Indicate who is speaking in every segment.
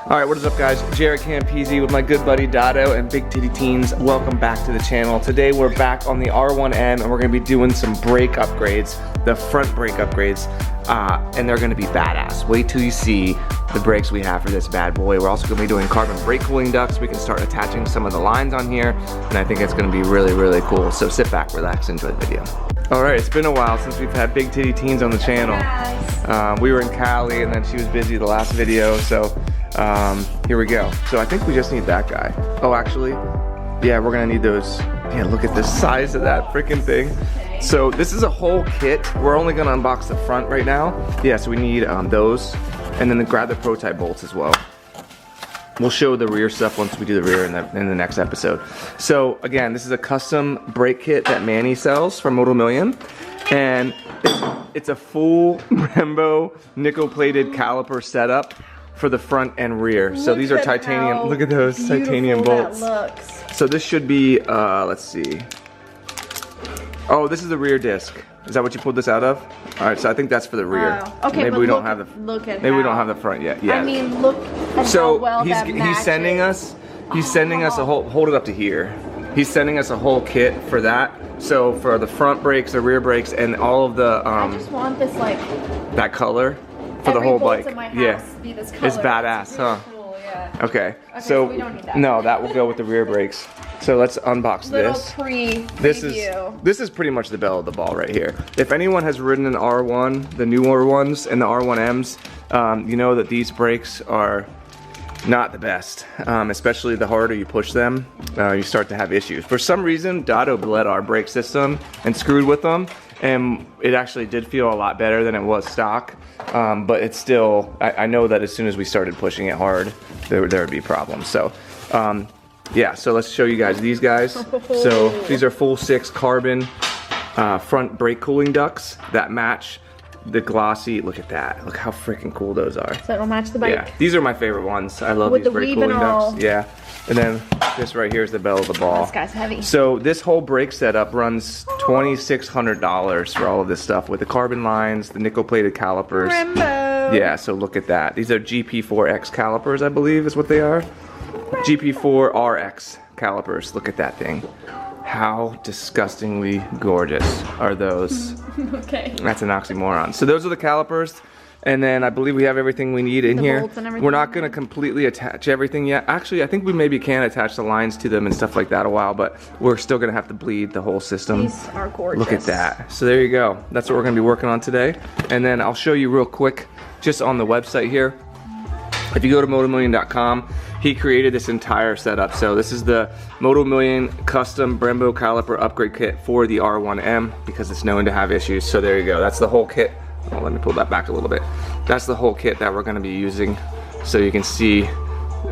Speaker 1: Alright, what is up guys? JaretCampisi with my good buddy Dotto and Big Titty Teens. Welcome back to the channel. Today we're back on the R1M and we're going to be doing some brake upgrades, the front brake upgrades, and they're going to be badass. Wait till you see the brakes we have for this bad boy. We're also going to be doing carbon brake cooling ducts. We can start attaching some of the lines on here and I think it's going to be really, really cool. So sit back, relax, enjoy the video. Alright, it's been a while since we've had Big Titty Teens on the channel. We were in Cali and then she was busy the last video, so here we go. So I think we just need that guy. Oh, actually, yeah, we're gonna need those. Yeah, look at the size of that freaking thing. So this is a whole kit. We're only gonna unbox the front right now. Yeah, so we need those, and then grab the prototype bolts as well. We'll show the rear stuff once we do the rear in the next episode. So again, this is a custom brake kit that Manny sells from Moto Million, and it's a full Brembo nickel-plated caliper setup for the front and rear. So these are titanium. Look at those titanium bolts. So this should be, let's see. Oh, this is the rear disc. Is that what you pulled this out of? All right, so I think that's for the rear.
Speaker 2: Okay,
Speaker 1: maybe we don't have the. Maybe we don't have the front yet. Yeah.
Speaker 2: I mean, look at how well that matches.
Speaker 1: He's sending us. He's sending us a whole. Hold it up to here. He's sending us a whole kit for that. So for the front brakes, the rear brakes, and all of the.
Speaker 2: I just want this like.
Speaker 1: That color. For the whole bike,
Speaker 2: yeah,
Speaker 1: it's badass, huh?
Speaker 2: Cool, yeah.
Speaker 1: Okay, so
Speaker 2: we don't need that.
Speaker 1: No, that will go with the rear brakes. So let's unbox this. This is pretty much the belle of the ball right here. If anyone has ridden an R1, the newer ones, and the R1Ms, you know that these brakes are not the best. Especially the harder you push them, you start to have issues. For some reason, Dotto bled our brake system and screwed with them, and it actually did feel a lot better than it was stock. But it's still, I know that as soon as we started pushing it hard, there would be problems. So, yeah, so let's show you guys these guys. So these are full 6 carbon front brake cooling ducts that match the glossy. Look at that. Look how freaking cool those are.
Speaker 2: So it'll match the bike.
Speaker 1: Yeah, these are my favorite ones. I love these brake cooling ducts. Yeah. And then this right here is the belle of the ball.
Speaker 2: This guy's heavy.
Speaker 1: So this whole brake setup runs $2,600 for all of this stuff with the carbon lines, the nickel-plated calipers.
Speaker 2: Brembo.
Speaker 1: Yeah, so look at that. These are GP4X calipers, I believe is what they are. GP4RX calipers. Look at that thing. How disgustingly gorgeous are those?
Speaker 2: Okay.
Speaker 1: That's an oxymoron. So those are the calipers. And then I believe we have everything we need in here. We're not going to completely attach everything yet. Actually, I think we maybe can attach the lines to them and stuff like that a while, but we're still going to have to bleed the whole system.
Speaker 2: These are gorgeous.
Speaker 1: Look at that. So there you go. That's what we're going to be working on today. And then I'll show you real quick, just on the website here. If you go to motomillion.com, he created this entire setup. So this is the Moto Million custom Brembo caliper upgrade kit for the R1M because it's known to have issues. So there you go. That's the whole kit. Oh, let me pull that back a little bit. That's the whole kit that we're going to be using. So you can see,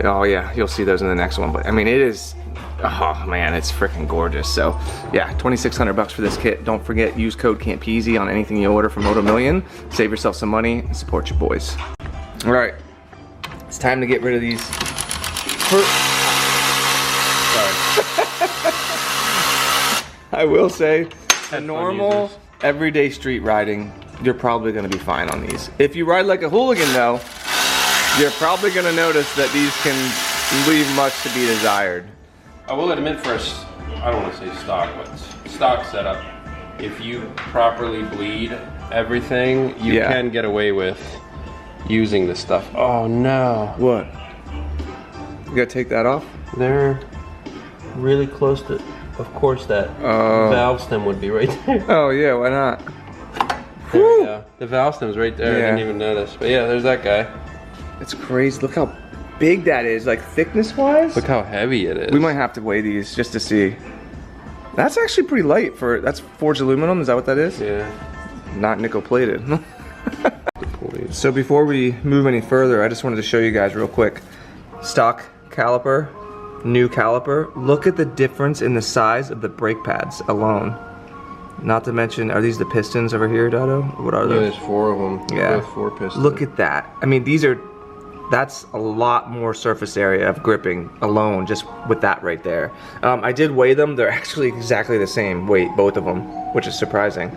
Speaker 1: oh yeah, you'll see those in the next one. But I mean, it is, oh man, it's freaking gorgeous. So yeah, $2,600 for this kit. Don't forget, use code Campisi on anything you order from Moto Million. Save yourself some money and support your boys. All right, it's time to get rid of these. Sorry. I will say, a normal, everyday street riding, you're probably going to be fine on these. If you ride like a hooligan though, you're probably going to notice that these can leave much to be desired.
Speaker 3: I will admit first, I don't want to say stock, but stock setup, if you properly bleed everything, you can get away with using this stuff. Oh no.
Speaker 1: What? You got to take that off?
Speaker 3: They're really close to, of course that valve stem would be right there.
Speaker 1: Oh yeah, why not?
Speaker 3: There we go. The valve stem's right there. I didn't even notice. But yeah, there's that guy.
Speaker 1: It's crazy. Look how big that is, like thickness-wise.
Speaker 3: Look how heavy it is.
Speaker 1: We might have to weigh these just to see. That's actually pretty light for, that's forged aluminum. Is that what that is?
Speaker 3: Yeah.
Speaker 1: Not nickel-plated. So before we move any further, I just wanted to show you guys real quick. Stock caliper, new caliper. Look at the difference in the size of the brake pads alone. Not to mention, are these the pistons over here, Dotto? What are those?
Speaker 3: There's 4 of them.
Speaker 1: Yeah.
Speaker 3: Both 4 pistons.
Speaker 1: Look at that. I mean, these are that's a lot more surface area of gripping alone just with that right there. I did weigh them. They're actually exactly the same weight, both of them, which is surprising.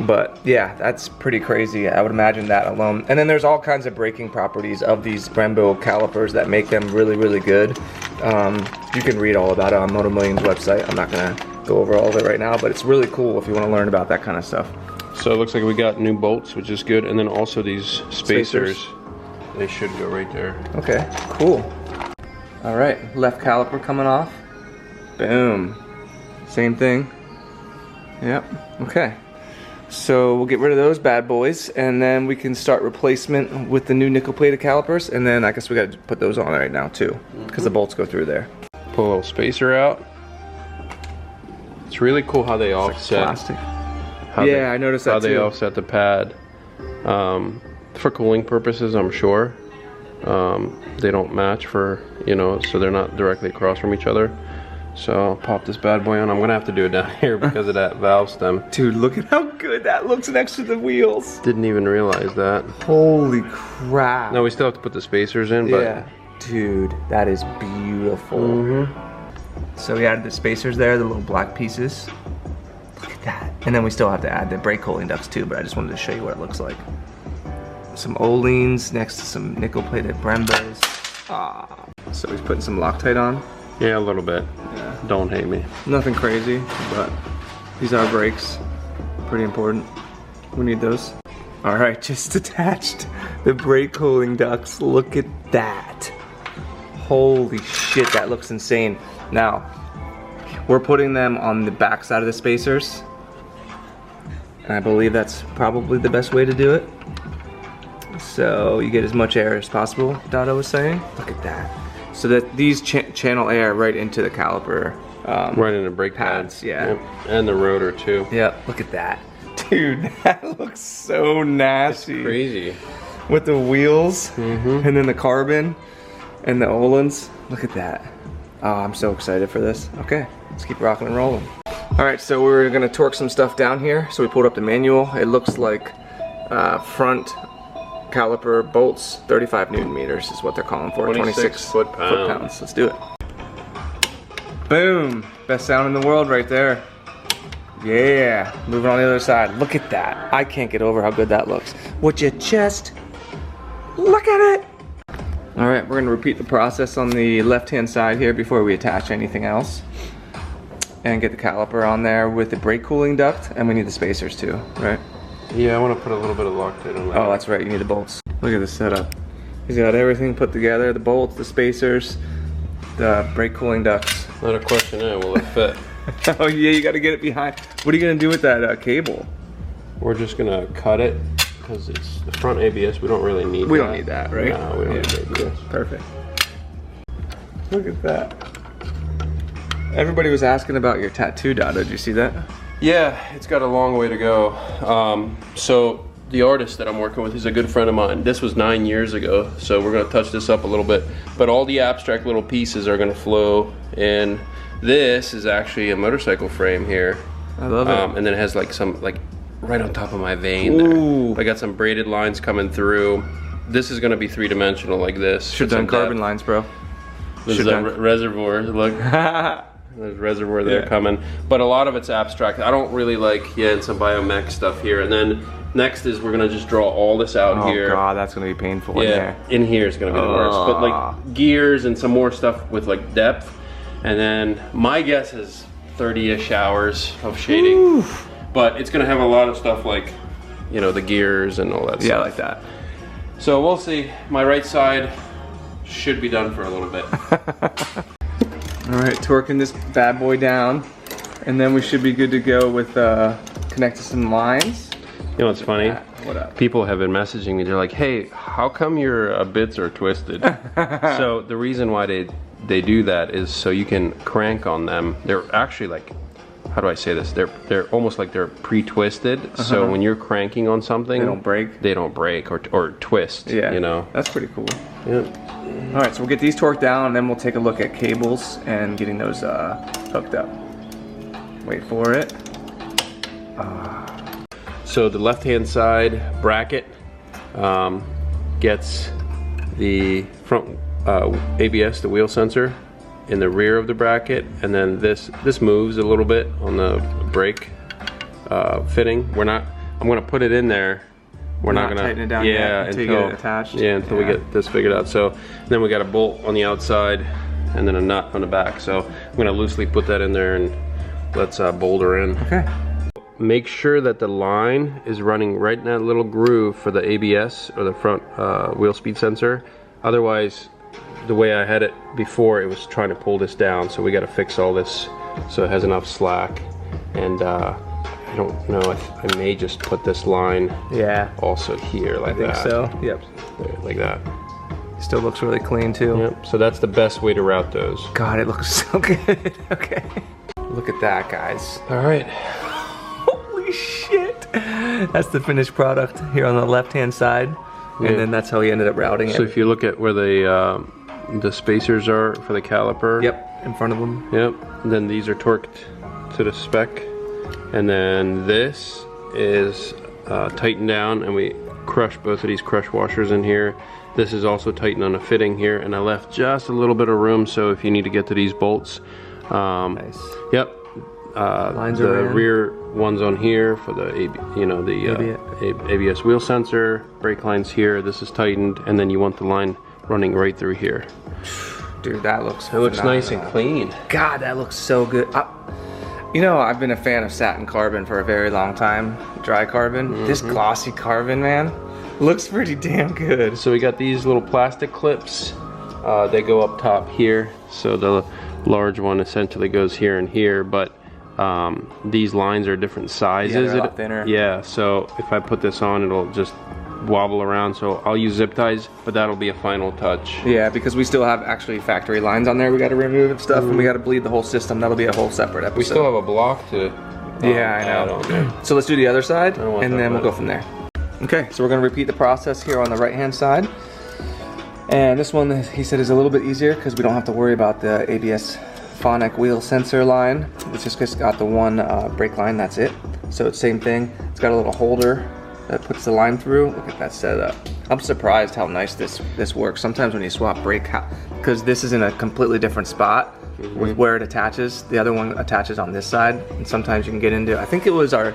Speaker 1: But yeah, that's pretty crazy. I would imagine that alone. And then there's all kinds of braking properties of these Brembo calipers that make them really, really good. You can read all about it on Moto Million's website. I'm not gonna go over all of it right now, but it's really cool if you want to learn about that kind of stuff.
Speaker 3: So it looks like we got new bolts, which is good, and then also these spacers. They should go right there.
Speaker 1: Okay, cool. All right, left caliper coming off. Boom. Same thing. Yep, okay. So we'll get rid of those bad boys, and then we can start replacement with the new nickel-plated calipers, and then I guess we gotta put those on right now too, because the bolts go through there.
Speaker 3: Pull a little spacer out. It's really cool how they offset.
Speaker 1: Plastic. Yeah, I noticed that
Speaker 3: how
Speaker 1: too.
Speaker 3: They offset the pad. For cooling purposes, I'm sure. They don't match for, you know, so they're not directly across from each other. So I'll pop this bad boy on. I'm gonna have to do it down here because of that valve stem.
Speaker 1: Dude, look at how good that looks next to the wheels.
Speaker 3: Didn't even realize that.
Speaker 1: Holy crap.
Speaker 3: No, we still have to put the spacers in, but
Speaker 1: yeah, dude, that is beautiful. So we added the spacers there, the little black pieces. Look at that. And then we still have to add the brake cooling ducts too, but I just wanted to show you what it looks like. Some Oleans next to some nickel-plated Brembos. Ah. So he's putting some Loctite on.
Speaker 3: yeah, a little bit.
Speaker 1: Yeah.
Speaker 3: Don't hate me.
Speaker 1: Nothing crazy, but these are brakes. Pretty important. We need those. All right, just attached the brake cooling ducts. Look at that. Holy shit, that looks insane. Now, we're putting them on the back side of the spacers. And I believe that's probably the best way to do it. So you get as much air as possible, Dado was saying. Look at that. So that these channel air right into the caliper.
Speaker 3: Right in the brake
Speaker 1: pads, yeah.
Speaker 3: Yep. And the rotor too.
Speaker 1: Yeah, look at that. Dude, that looks so nasty.
Speaker 3: It's crazy.
Speaker 1: With the wheels, and then the carbon, and the Olins. Look at that. Oh, I'm so excited for this. Okay, let's keep rocking and rolling. All right, so we're gonna torque some stuff down here. So we pulled up the manual. It looks like front caliper bolts, 35 Newton meters is what they're calling for. 26 foot-pounds. Let's do it. Boom, best sound in the world right there. Yeah, moving on the other side. Look at that. I can't get over how good that looks. Would you just look at it? All right, we're gonna repeat the process on the left-hand side here before we attach anything else. And get the caliper on there with the brake cooling duct, and we need the spacers too, right?
Speaker 3: Yeah, I want to put a little bit of Loctite on that.
Speaker 1: Oh, that's right, you need the bolts. Look at this setup. He's got everything put together, the bolts, the spacers, the brake cooling ducts.
Speaker 3: Not a question, will it fit?
Speaker 1: Oh yeah, you gotta get it behind. What are you gonna do with that cable?
Speaker 3: We're just gonna cut it because it's the front ABS. We don't really need that.
Speaker 1: We don't need that, right?
Speaker 3: No, we don't need ABS.
Speaker 1: Perfect. Look at that. Everybody was asking about your tattoo, Dada. Did you see that?
Speaker 3: Yeah, it's got a long way to go. So the artist that I'm working with is a good friend of mine. This was 9 years ago, so we're gonna touch this up a little bit. But all the abstract little pieces are gonna flow in. This is actually a motorcycle frame here.
Speaker 1: I love it.
Speaker 3: And then it has like some, like right on top of my vein there. I got some braided lines coming through. This is gonna be three-dimensional like this.
Speaker 1: Should've done carbon lines, bro.
Speaker 3: This is a reservoir, look. There's reservoir there coming. But a lot of it's abstract. I don't really like, and some biomech stuff here. And then next is we're gonna just draw all this out here.
Speaker 1: Oh god, that's gonna be painful in there.
Speaker 3: In here is gonna be the worst. But like gears and some more stuff with like depth. And then my guess is 30-ish hours of shading. Oof. But it's gonna have a lot of stuff like, you know, the gears and all that stuff.
Speaker 1: Yeah, like that.
Speaker 3: So we'll see. My right side should be done for a little bit.
Speaker 1: All right, torquing this bad boy down, and then we should be good to go with connecting some lines.
Speaker 3: You know what's funny?
Speaker 1: What up?
Speaker 3: People have been messaging me. They're like, "Hey, how come your bits are twisted?" So the reason why they do that is so you can crank on them. They're actually like, how do I say this? They're almost like they're pre-twisted. So when you're cranking on something,
Speaker 1: they don't break.
Speaker 3: They don't break or twist.
Speaker 1: Yeah,
Speaker 3: you know.
Speaker 1: That's pretty cool.
Speaker 3: Yeah.
Speaker 1: All right, so we'll get these torqued down, and then we'll take a look at cables and getting those hooked up. Wait for it.
Speaker 3: So the left-hand side bracket gets the front ABS, the wheel sensor, in the rear of the bracket, and then this moves a little bit on the brake fitting. I'm gonna put it in there. We're not gonna
Speaker 1: tighten it down until you get it attached.
Speaker 3: Yeah, until we get this figured out. So then we got a bolt on the outside and then a nut on the back. So I'm gonna loosely put that in there and let's bolt her in.
Speaker 1: Okay.
Speaker 3: Make sure that the line is running right in that little groove for the ABS or the front wheel speed sensor. Otherwise, the way I had it before, it was trying to pull this down. So we got to fix all this so it has enough slack. And I don't know, I may just put this line also here like that.
Speaker 1: I think so, yep.
Speaker 3: Like that.
Speaker 1: Still looks really clean too.
Speaker 3: Yep, so that's the best way to route those.
Speaker 1: God, it looks so good. Okay. Look at that, guys.
Speaker 3: All right.
Speaker 1: Holy shit. That's the finished product here on the left-hand side.
Speaker 3: Yeah.
Speaker 1: And then that's how he ended up routing it.
Speaker 3: So if you look at where the spacers are for the caliper.
Speaker 1: Yep, in front of them.
Speaker 3: Yep, and then these are torqued to the spec. And then this is tightened down, and we crushed both of these crush washers in here. This is also tightened on a fitting here, and I left just a little bit of room, so if you need to get to these bolts.
Speaker 1: Nice.
Speaker 3: Yep.
Speaker 1: Lines
Speaker 3: the
Speaker 1: are in.
Speaker 3: rear one's on here for the ABS wheel sensor. Brake line's here. This is tightened, and then you want the line running right through here.
Speaker 1: Dude, that looks
Speaker 3: nice and clean.
Speaker 1: God, that looks so good. You know, I've been a fan of satin carbon for a very long time, dry carbon. This glossy carbon, man, looks pretty damn good.
Speaker 3: So we got these little plastic clips. They go up top here. So the large one essentially goes here and here, but these lines are different sizes.
Speaker 1: Yeah, they're a lot thinner.
Speaker 3: Yeah, so if I put this on, it'll just wobble around. So I'll use zip ties, but that'll be a final touch.
Speaker 1: Yeah, because we still have actually factory lines on there we got to remove and stuff, and we got to bleed the whole system. That'll be a whole separate episode.
Speaker 3: We still have a block to
Speaker 1: add on there. So let's do the other side, and then we'll go from there. Okay, so we're going to repeat the process here on the right-hand side. And this one, he said, is a little bit easier because we don't have to worry about the ABS phonic wheel sensor line. It's just got the one brake line, that's it. So it's same thing. It's got a little holder that puts the line through. Look at that setup. I'm surprised how nice this works. Sometimes when you swap brake, because this is in a completely different spot with where it attaches. The other one attaches on this side, and sometimes you can get into, I think it was either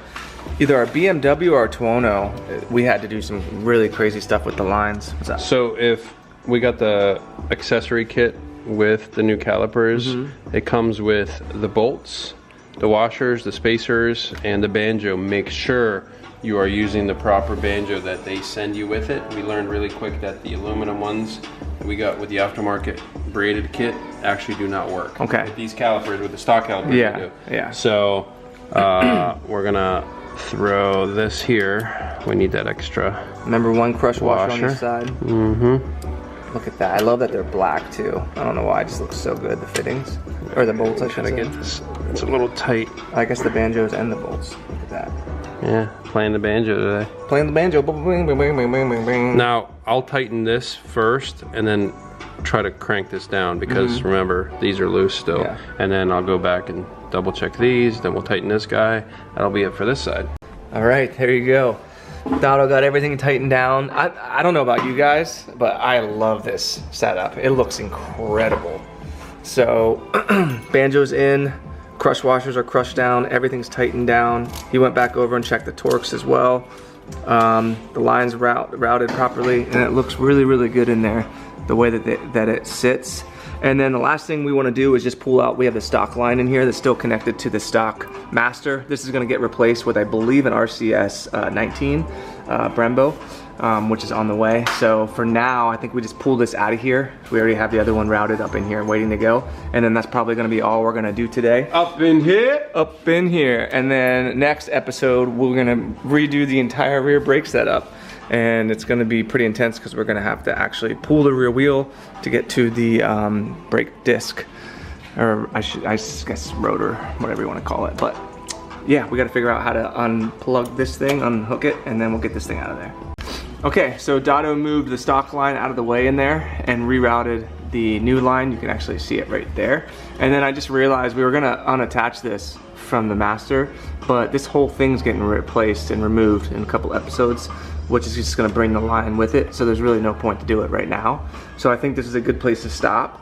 Speaker 1: our BMW or our Tuono, we had to do some really crazy stuff with the lines. What's that?
Speaker 3: So if we got the accessory kit with the new calipers, it comes with the bolts, the washers, the spacers, and the banjo. Make sure you are using the proper banjo that they send you with it. We learned really quick that the aluminum ones that we got with the aftermarket braided kit actually do not work.
Speaker 1: Okay.
Speaker 3: With these calipers, with the stock calipers, they do.
Speaker 1: Yeah.
Speaker 3: So we're gonna throw this here. We need that extra.
Speaker 1: Remember one crush washer on each side? Look at that. I love that they're black too. I don't know why, it just looks so good, the fittings. Or the bolts, I should say.
Speaker 3: Get this. It's a little tight.
Speaker 1: I guess the banjos and the bolts. Look at that.
Speaker 3: Yeah, playing the banjo today.
Speaker 1: Playing the banjo. Bing, bing, bing, bing, bing, bing.
Speaker 3: Now, I'll tighten this first and then try to crank this down because remember, these are loose still.
Speaker 1: Yeah.
Speaker 3: And then I'll go back and double check these, then we'll tighten this guy. That'll be it for this side.
Speaker 1: All right, there you go. Dotto got everything tightened down. I don't know about you guys, but I love this setup. It looks incredible. So, banjo's in, crush washers are crushed down, everything's tightened down. He went back over and checked the torques as well. The lines routed properly, and it looks really, really good in there, the way that it sits. And then the last thing we want to do is just pull out, we have the stock line in here that's still connected to the stock master. This is going to get replaced with, I believe, an RCS 19 Brembo, which is on the way. So for now, I think we just pull this out of here. We already have the other one routed up in here and waiting to go. And then that's probably going to be all we're going to do today.
Speaker 3: Up in here?
Speaker 1: Up in here. And then next episode, we're going to redo the entire rear brake setup. And it's going to be pretty intense because we're going to have to actually pull the rear wheel to get to the brake disc, or I guess rotor, whatever you want to call it. But yeah, we got to figure out how to unplug this thing, unhook it, and then we'll get this thing out of there. Okay, so Dotto moved the stock line out of the way in there and rerouted the new line. You can actually see it right there. And then I just realized we were going to unattach this from the master, but this whole thing's getting replaced and removed in a couple episodes. which is just gonna bring the line with it. So there's really no point to do it right now. So I think this is a good place to stop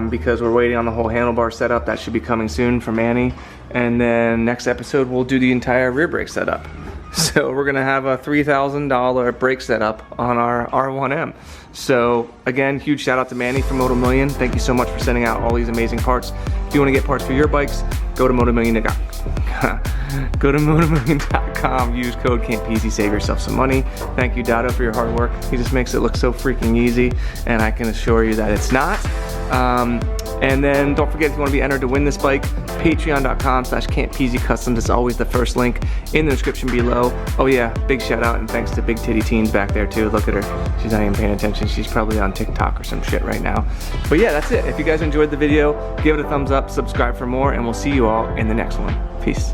Speaker 1: because we're waiting on the whole handlebar setup. That should be coming soon from Manny. And then next episode, we'll do the entire rear brake setup. So we're gonna have a $3,000 brake setup on our R1M. So again, huge shout out to Manny from Moto Million. Thank you so much for sending out all these amazing parts. If you wanna get parts for your bikes, go to motomillion.com, use code Campisi, save yourself some money. Thank you, Dado, for your hard work. He just makes it look so freaking easy, and I can assure you that it's not. And then don't forget, if you want to be entered to win this bike, patreon.com/Campisi Customs is always the first link in the description below. Oh yeah, big shout out and thanks to Big Titty Teens back there too. Look at her, she's not even paying attention. She's probably on TikTok or some shit right now. But yeah, that's it. If you guys enjoyed the video, give it a thumbs up, subscribe for more, and we'll see you all in the next one. Peace.